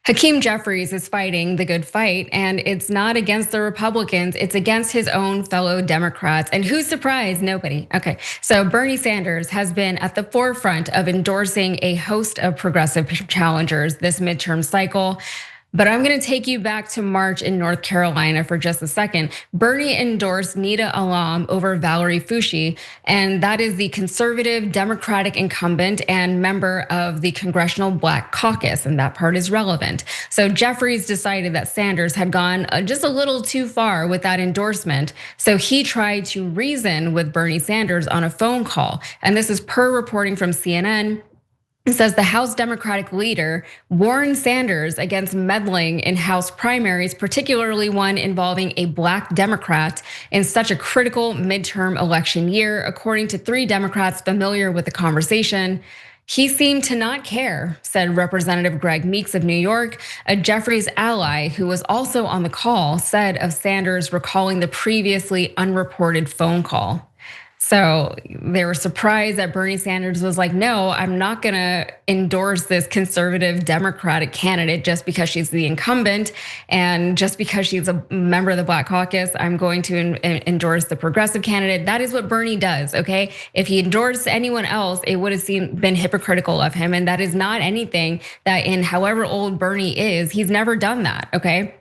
Hakeem Jeffries is fighting the good fight, and it's not against the Republicans, it's against his own fellow Democrats. And who's surprised? Nobody. Okay, so Bernie Sanders has been at the forefront of endorsing a host of progressive challengers this midterm cycle. But I'm gonna take you back to March in North Carolina for just a second. Bernie endorsed Nita Alam over Valerie Foushee, and that is the conservative Democratic incumbent and member of the Congressional Black Caucus, and that part is relevant. So Jeffries decided that Sanders had gone just a little too far with that endorsement. So he tried to reason with Bernie Sanders on a phone call. And this is per reporting from CNN. It says the House Democratic leader warned Sanders against meddling in House primaries, particularly one involving a Black Democrat in such a critical midterm election year, according to 3 Democrats familiar with the conversation. He seemed to not care, said Representative Greg Meeks of New York. A Jeffries ally who was also on the call said of Sanders recalling the previously unreported phone call. So they were surprised that Bernie Sanders was like, no, I'm not gonna endorse this conservative Democratic candidate just because she's the incumbent and just because she's a member of the Black Caucus, I'm going to endorse the progressive candidate. That is what Bernie does, okay? If he endorsed anyone else, it would have been hypocritical of him. And that is not anything that in however old Bernie is, he's never done that, okay?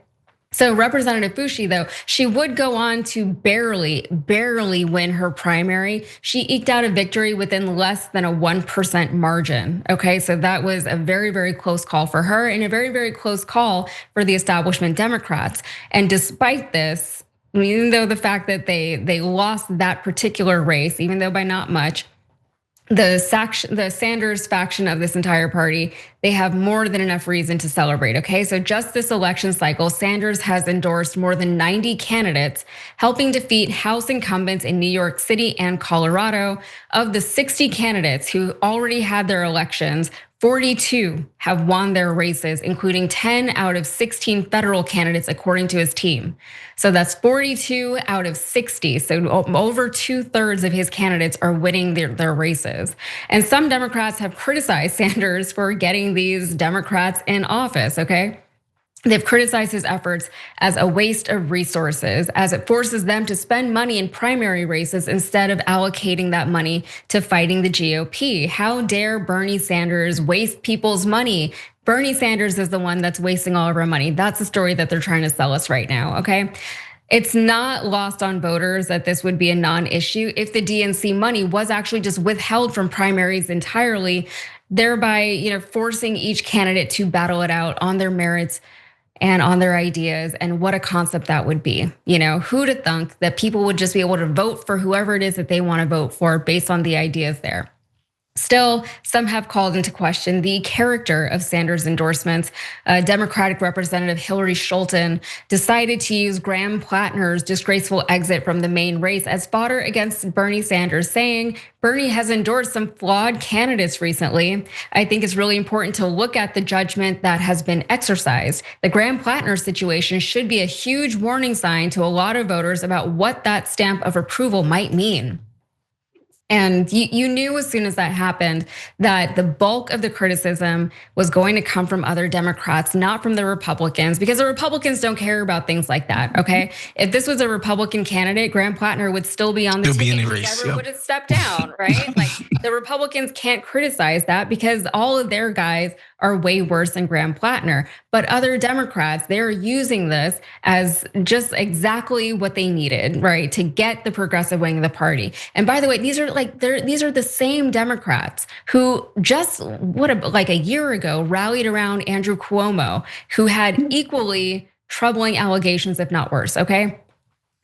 So Representative Foushee, though, she would go on to barely win her primary. She eked out a victory within less than a 1% margin, okay? So that was a very close call for her and a very close call for the establishment Democrats. And despite this, even though the fact that they lost that particular race, even though by not much, the Sanders faction of this entire party, they have more than enough reason to celebrate, okay? So just this election cycle, Sanders has endorsed more than 90 candidates, helping defeat House incumbents in New York City and Colorado. Of the 60 candidates who already had their elections, 42 have won their races, including 10 out of 16 federal candidates, according to his team. So that's 42 out of 60. So over 2/3 of his candidates are winning their races. And some Democrats have criticized Sanders for getting these Democrats in office, okay? They've criticized his efforts as a waste of resources, as it forces them to spend money in primary races instead of allocating that money to fighting the GOP. How dare Bernie Sanders waste people's money? Bernie Sanders is the one that's wasting all of our money. That's the story that they're trying to sell us right now, okay? It's not lost on voters that this would be a non-issue if the DNC money was actually just withheld from primaries entirely, thereby forcing each candidate to battle it out on their merits and on their ideas, and what a concept that would be. Who'd have thunk that people would just be able to vote for whoever it is that they want to vote for based on the ideas there. Still, some have called into question the character of Sanders' endorsements. Democratic Representative Hillary Scholten decided to use Graham Plattner's disgraceful exit from the main race as fodder against Bernie Sanders, saying Bernie has endorsed some flawed candidates recently. I think it's really important to look at the judgment that has been exercised. The Graham Plattner situation should be a huge warning sign to a lot of voters about what that stamp of approval might mean. And you knew as soon as that happened that the bulk of the criticism was going to come from other Democrats, not from the Republicans, because the Republicans don't care about things like that, okay? If this was a Republican candidate, Graham Plattner would still be on the ticket. In the race, He never would have stepped down, right? Like the Republicans can't criticize that because all of their guys are way worse than Graham Plattner. But other Democrats, they're using this as just exactly what they needed, right? To get the progressive wing of the party. And by the way, these are the same Democrats who just like a year ago rallied around Andrew Cuomo, who had equally troubling allegations, if not worse, okay?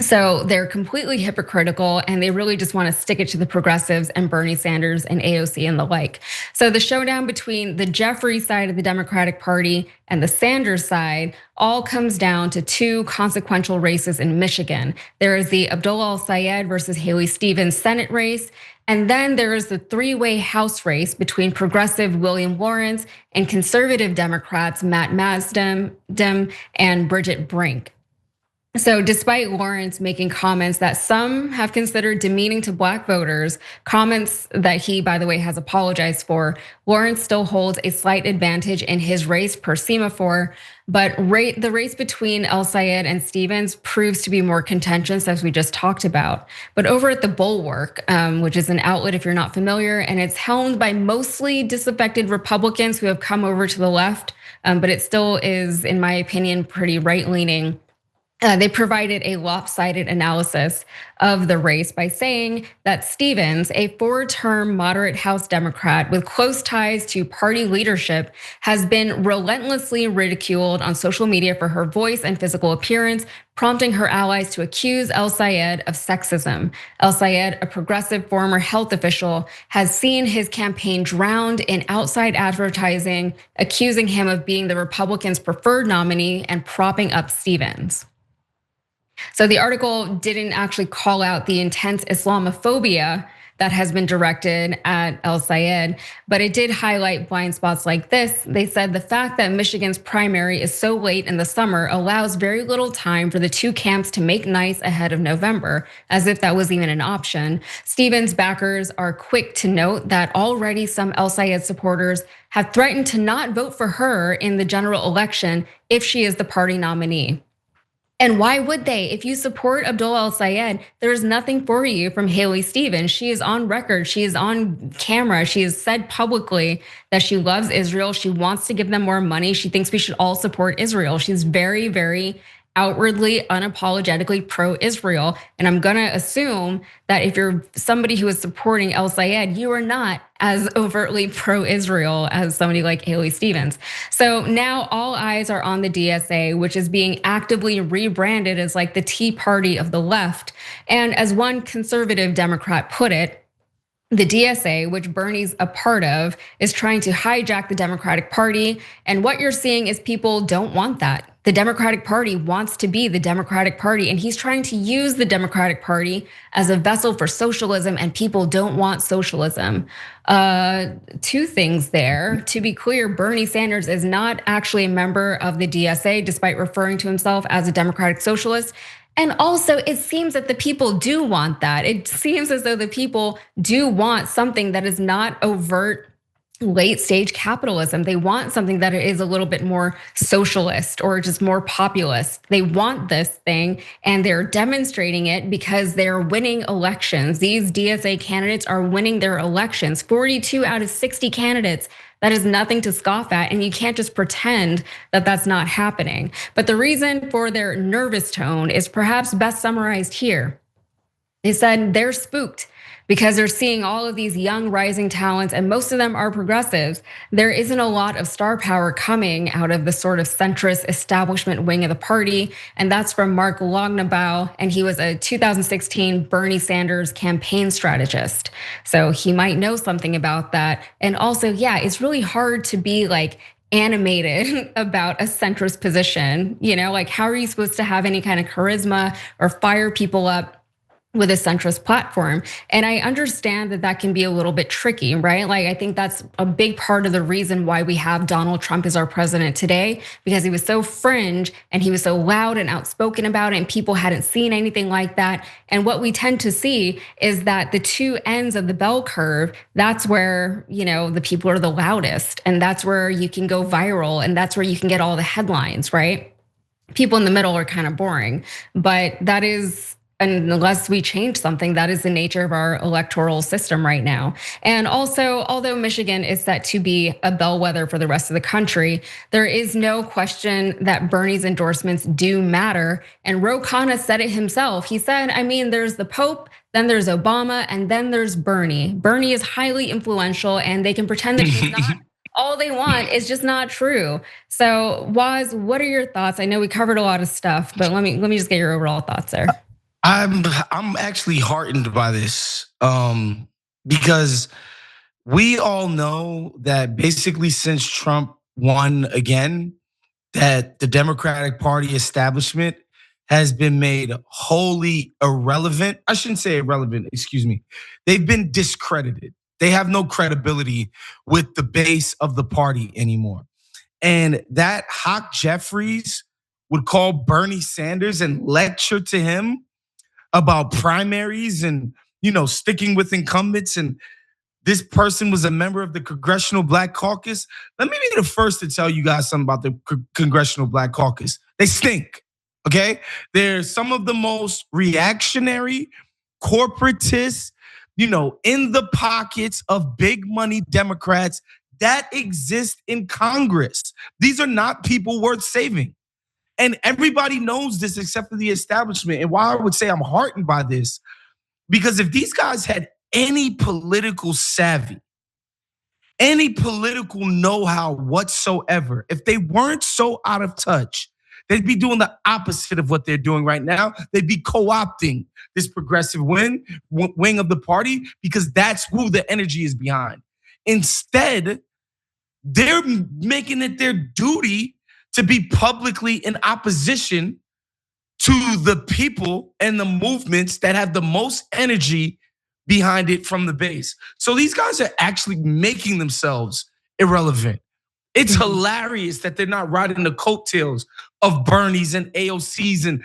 So they're completely hypocritical and they really just want to stick it to the progressives and Bernie Sanders and AOC and the like. So the showdown between the Jeffries side of the Democratic Party and the Sanders side all comes down to 2 consequential races in Michigan. There is the Abdullah Al-Sayed versus Haley Stevens Senate race. And then there is the 3-way House race between progressive William Lawrence and conservative Democrats Matt Masdem and Bridget Brink. So, despite Lawrence making comments that some have considered demeaning to Black voters, comments that he, by the way, has apologized for, Lawrence still holds a slight advantage in his race per semaphore. But the race between El Sayed and Stevens proves to be more contentious, as we just talked about. But over at the Bulwark, which is an outlet if you're not familiar, and it's helmed by mostly disaffected Republicans who have come over to the left, but it still is, in my opinion, pretty right leaning. They provided a lopsided analysis of the race by saying that Stevens, a 4-term moderate House Democrat with close ties to party leadership, has been relentlessly ridiculed on social media for her voice and physical appearance, prompting her allies to accuse El Sayed of sexism. El Sayed, a progressive former health official, has seen his campaign drowned in outside advertising, accusing him of being the Republicans' preferred nominee and propping up Stevens. So the article didn't actually call out the intense Islamophobia that has been directed at El Sayed, but it did highlight blind spots like this. They said the fact that Michigan's primary is so late in the summer allows very little time for the two camps to make nice ahead of November, as if that was even an option. Stevens backers are quick to note that already some El Sayed supporters have threatened to not vote for her in the general election if she is the party nominee. And why would they? If you support Abdullah al-Sayed, there is nothing for you from Haley Stevens. She is on record, she is on camera, she has said publicly that she loves Israel, she wants to give them more money, she thinks we should all support Israel. She's very, very outwardly, unapologetically pro-Israel. And I'm gonna assume that if you're somebody who is supporting El Sayed, you are not as overtly pro-Israel as somebody like Haley Stevens. So now all eyes are on the DSA, which is being actively rebranded as like the Tea Party of the left. And as one conservative Democrat put it, the DSA, which Bernie's a part of, is trying to hijack the Democratic Party. And what you're seeing is people don't want that. The Democratic Party wants to be the Democratic Party, and he's trying to use the Democratic Party as a vessel for socialism, and people don't want socialism. Two things there. To be clear, Bernie Sanders is not actually a member of the DSA, despite referring to himself as a democratic socialist. And also, it seems that the people do want that. It seems as though the people do want something that is not overt late stage capitalism. They want something that is a little bit more socialist or just more populist. They want this thing and they're demonstrating it because they're winning elections. These DSA candidates are winning their elections. 42 out of 60 candidates. That is nothing to scoff at, and you can't just pretend that that's not happening. But the reason for their nervous tone is perhaps best summarized here. They said they're spooked because they're seeing all of these young rising talents, and most of them are progressives. There isn't a lot of star power coming out of the sort of centrist establishment wing of the party, and that's from Mark Longnabaugh, and he was a 2016 Bernie Sanders campaign strategist. So he might know something about that. And also, yeah, it's really hard to be like animated about a centrist position. Like how are you supposed to have any kind of charisma or fire people up with a centrist platform? And I understand that that can be a little bit tricky, right? Like I think that's a big part of the reason why we have Donald Trump as our president today, because he was so fringe and he was so loud and outspoken about it, and people hadn't seen anything like that. And what we tend to see is that the two ends of the bell curve, that's where, the people are the loudest, and that's where you can go viral, and that's where you can get all the headlines, right? People in the middle are kind of boring, but that is, and unless we change something, that is the nature of our electoral system right now. And also, although Michigan is set to be a bellwether for the rest of the country, there is no question that Bernie's endorsements do matter. And Ro Khanna said it himself. He said, there's the Pope, then there's Obama, and then there's Bernie. Bernie is highly influential, and they can pretend that he's not. All they want is just not true. So, Waz, what are your thoughts? I know we covered a lot of stuff, but let me just get your overall thoughts there. I'm actually heartened by this because we all know that basically since Trump won again, that the Democratic Party establishment has been made wholly irrelevant. I shouldn't say irrelevant, excuse me. They've been discredited. They have no credibility with the base of the party anymore. And that Hakeem Jeffries would call Bernie Sanders and lecture to him about primaries and sticking with incumbents, and this person was a member of the Congressional Black Caucus. Let me be the first to tell you guys something about the Congressional Black Caucus. They stink, okay? They're some of the most reactionary, corporatist, in the pockets of big money Democrats that exist in Congress. These are not people worth saving. And everybody knows this except for the establishment. And why I would say I'm heartened by this, because if these guys had any political savvy, any political know-how whatsoever, if they weren't so out of touch, they'd be doing the opposite of what they're doing right now. They'd be co-opting this progressive wing of the party because that's who the energy is behind. Instead, they're making it their duty to be publicly in opposition to the people and the movements that have the most energy behind it from the base. So these guys are actually making themselves irrelevant. It's hilarious that they're not riding the coattails of Bernie's and AOC's, and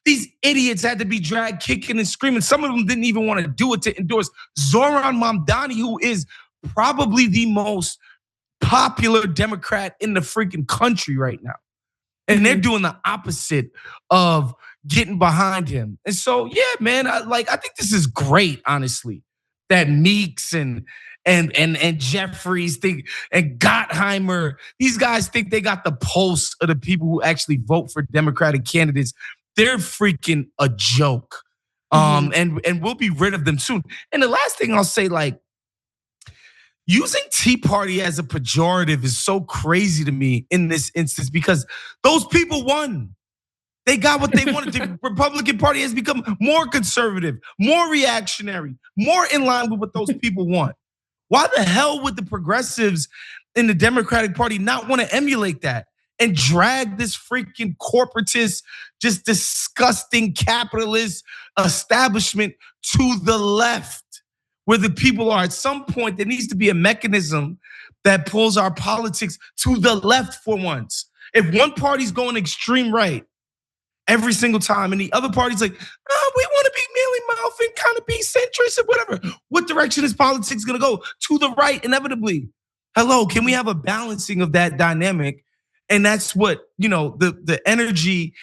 these idiots had to be dragged kicking and screaming. Some of them didn't even want to do it to endorse Zoran Mamdani, who is probably the most popular Democrat in the freaking country right now. And they're doing the opposite of getting behind him. And so, yeah, man, I think this is great, honestly, that Meeks and Jeffries think, and Gottheimer, these guys think they got the pulse of the people who actually vote for Democratic candidates. They're freaking a joke. And we'll be rid of them soon. And the last thing I'll say, using Tea Party as a pejorative is so crazy to me in this instance because those people won. They got what they wanted. The Republican Party has become more conservative, more reactionary, more in line with what those people want. Why the hell would the progressives in the Democratic Party not want to emulate that and drag this freaking corporatist, just disgusting capitalist establishment to the left? Where the people are. At some point, there needs to be a mechanism that pulls our politics to the left for once. If one party's going extreme right every single time, and the other party's like, oh, we want to be mealy mouth and kind of be centrist or whatever, what direction is politics gonna go? To the right, inevitably. Hello, can we have a balancing of that dynamic? And that's what, the energy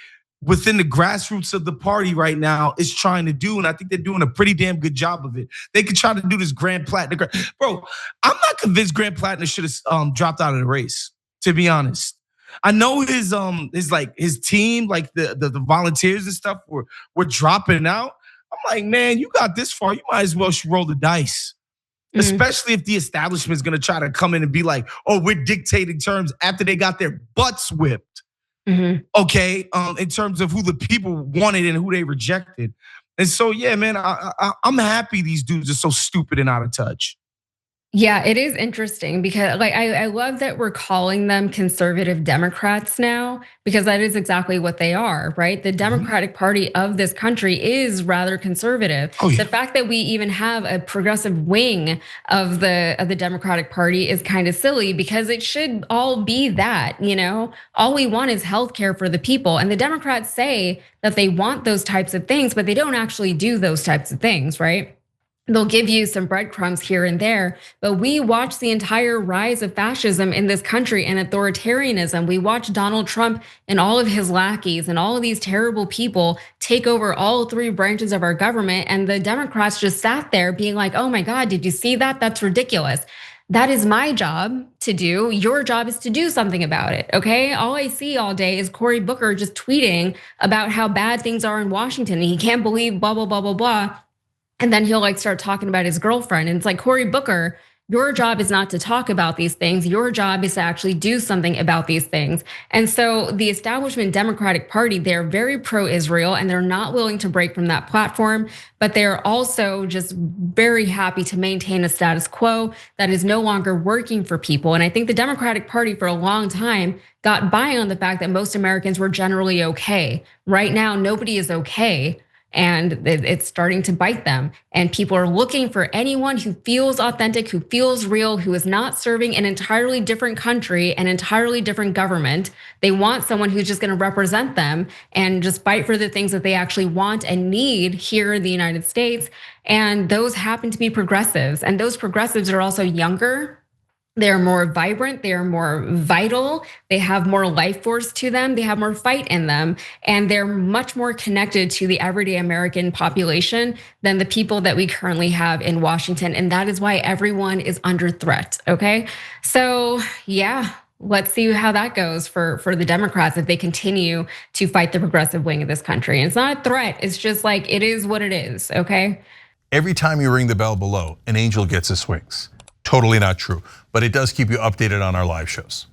within the grassroots of the party right now is trying to do. And I think they're doing a pretty damn good job of it. They could try to do this Grant Plattner. Bro, I'm not convinced Grant Plattner should have dropped out of the race, to be honest. I know his team, like the volunteers and stuff were dropping out. I'm like, man, you got this far, you might as well roll the dice. Especially if the establishment is gonna try to come in and be like, oh, we're dictating terms after they got their butts whipped. Okay, in terms of who the people wanted and who they rejected. And so, yeah, man, I'm happy these dudes are so stupid and out of touch. Yeah, it is interesting because I love that we're calling them conservative Democrats now, because that is exactly what they are, right? The Democratic Party of this country is rather conservative. Oh, yeah. The fact that we even have a progressive wing of the Democratic Party is kind of silly because it should all be that, all we want is healthcare for the people. And the Democrats say that they want those types of things, but they don't actually do those types of things, right? They'll give you some breadcrumbs here and there, but we watch the entire rise of fascism in this country and authoritarianism. We watch Donald Trump and all of his lackeys and all of these terrible people take over all three branches of our government. And the Democrats just sat there being like, oh my God, did you see that? That's ridiculous. That is my job to do. Your job is to do something about it, okay? All I see all day is Cory Booker just tweeting about how bad things are in Washington. And he can't believe blah, blah, blah, blah, blah. And then he'll start talking about his girlfriend. And it's like, Cory Booker, your job is not to talk about these things. Your job is to actually do something about these things. And so the establishment Democratic Party, they're very pro-Israel and they're not willing to break from that platform, but they're also just very happy to maintain a status quo that is no longer working for people. And I think the Democratic Party for a long time got by on the fact that most Americans were generally okay. Right now, nobody is okay. and it's starting to bite them. And people are looking for anyone who feels authentic, who feels real, who is not serving an entirely different country, an entirely different government. They want someone who's just going to represent them and just fight for the things that they actually want and need here in the United States. And those happen to be progressives, and those progressives are also younger. They're more vibrant, they are more vital, they have more life force to them, they have more fight in them, and they're much more connected to the everyday American population than the people that we currently have in Washington. And that is why everyone is under threat, okay? So yeah, let's see how that goes for the Democrats if they continue to fight the progressive wing of this country. And it's not a threat, it's just like, it is what it is, okay? Every time you ring the bell below, an angel gets his wings. Totally not true, but it does keep you updated on our live shows.